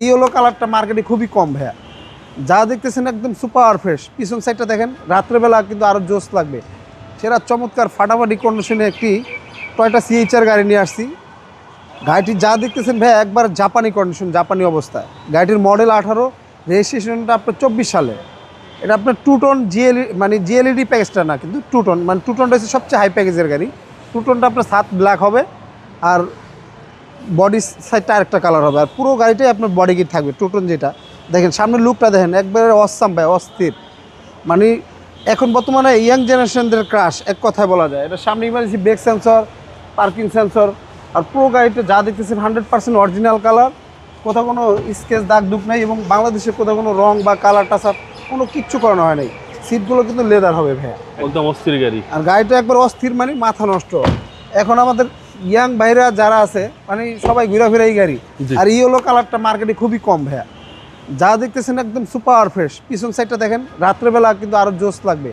Yellow কালারটা মার্কেটে খুবই কম ভাইয়া, যা দেখতেছেন একদম সুপার ফ্রেশ। পিছন সাইডটা দেখেন, রাত্রেবেলা কিন্তু আরও জোস লাগবে। সেরা চমৎকার ফাটাফাটি কন্ডিশনে একটি টয়টা সিএইচআর গাড়ি নিয়ে আসছি। গাড়িটি যা দেখতেছেন ভাইয়া একবার জাপানি কন্ডিশন, জাপানি অবস্থায়। গাড়িটির মডেল 18, রেজিস্ট্রেশনটা আপনার 24 সালে। এটা আপনার 2 টন মানে জিএলইডি প্যাকেজটা না, কিন্তু 2 টন, মানে 2 টনটা হচ্ছে সবচেয়ে হাই প্যাকেজের গাড়ি। 2 টনটা আপনার 7 ব্ল্যাক হবে, আর বডি সাইডটা আরেকটা কালার হবে, আর পুরো গাড়িটাই আপনার বডি কিট থাকবে 2 টন। যেটা দেখেন সামনের লুকটা দেখেন, একবারে অসাম ভাই, অস্থির। মানে এখন বর্তমানে ইয়াং জেনারেশনদের ক্রাশ এক কথায় বলা যায়। এটা সামনে emergency brake sensor, parking sensor, আর পুরো গাড়িটা যা দেখতেছেন 100% অরিজিনাল কালার। কোথাও কোনো স্কেচ দাগ দুঃখ নেই, এবং বাংলাদেশে কোথাও কোনো রং বা কালার টাচআপ কোনো কিচ্ছু করানো হয় নাই। সিটগুলো কিন্তু লেদার হবে ভাইয়া, একদম অস্থির গাড়ি। আর গাড়িটা একবার অস্থির, মানে মাথা নষ্ট। এখন আমাদের ইয়াং ভাইরা যারা আছে, মানে সবাই ঘুরাফেরা এই গাড়ি। আর ইয়েলো কালারটা মার্কেটে খুবই কম ভাইয়া, যা দেখতেছেন একদম সুপার ফ্রেশ। পিছন সাইডটা দেখেন, রাত্রেবেলা কিন্তু আরো জোস লাগবে।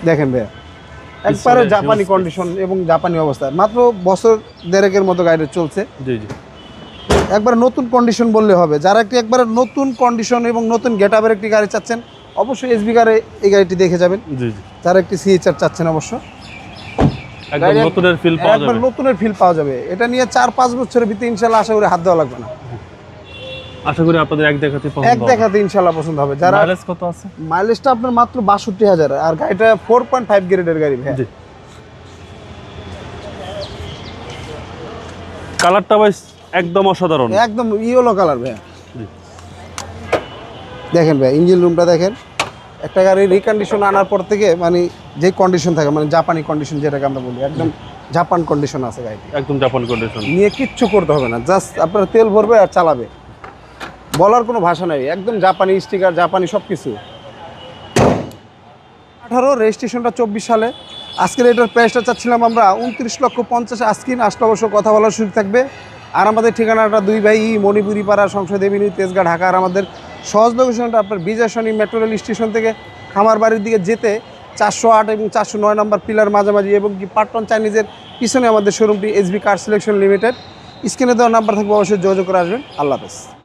দেখেন ভাইয়া একবারে জাপানি কন্ডিশন এবং জাপানি অবস্থায়, মাত্র বছর দেড়েকের মতো গাড়িটা চলছে। জি জি, একবার নতুন কন্ডিশন বললে হবে। যারা একটি একবারে নতুন কন্ডিশন এবং নতুন গেটআপের একটি গাড়ি চাচ্ছেন, অবশ্যই এসবি কারে এই গাড়িটি দেখে যাবেন। জি জি, যারা একটি সিএইচআর চাচ্ছেন, অবশ্য একদম নতুনের ফিল পাওয়া যাবে, একবার নতুনের ফিল পাওয়া যাবে। এটা নিয়ে 4-5 বছরের ভিতরে ইনশাআল্লাহ আশা করি হাত দেওয়া লাগবে না। আশা করি আপনাদের এক দেখাতে পছন্দ এক দেখাতে ইনশাআল্লাহ পছন্দ হবে। যারা মাইলেজ কত আছে? মাইলেজটা আপনার মাত্র ৬২,০০০, আর গাড়িটা 4.5 গ্রেডের গাড়ি ভাই। জি, কালারটা ভাই একদম অসাধারণ, একদম ইয়েলো কালার ভাই। দেখেন ভাই ইঞ্জিন রুমটা দেখেন। একটা গাড়ি রিকন্ডিশন আনার পর থেকে, মানে যে কন্ডিশন থাকে, মানে জাপানি কন্ডিশন যেটাকে আমরা বলি, একদম জাপান কন্ডিশন আছে গাড়িটি। একদম জাপান কন্ডিশন, নিয়ে কিচ্ছু করতে হবে না, জাস্ট আপনার তেল ভরবে আর চালাবে, বলার কোনো ভাষা নেই। একদম জাপানি স্টিকার, জাপানি সব কিছু। 18, রেজিস্ট্রেশনটা 24 সালে। আজকের এটার প্রাইসটা চাচ্ছিলাম আমরা 29,50,000। আজকে আসলে অবশ্য কথা বলার সুযোগ থাকবে। আর আমাদের ঠিকানাটা 2 ভাই মণিপুরি পাড়া, সংসদ এভিনিউ, তেজগাঁ, ঢাকা। আর আমাদের সহজ লোকেশনটা আপনার বিজয়সনী মেট্রো রেল স্টেশন থেকে খামারবাড়ির দিকে যেতে 408 এবং 409 নম্বর পিলার মাঝামাঝি, এবং কি পাটন চাইনিজের পিছনে আমাদের শোরুমটি এসবি কার সিলেকশন লিমিটেড। স্ক্রিনে দেওয়া নাম্বার থাকবে, অবশ্যই যোগাযোগ করে আসবেন। আল্লাহ হাফেজ।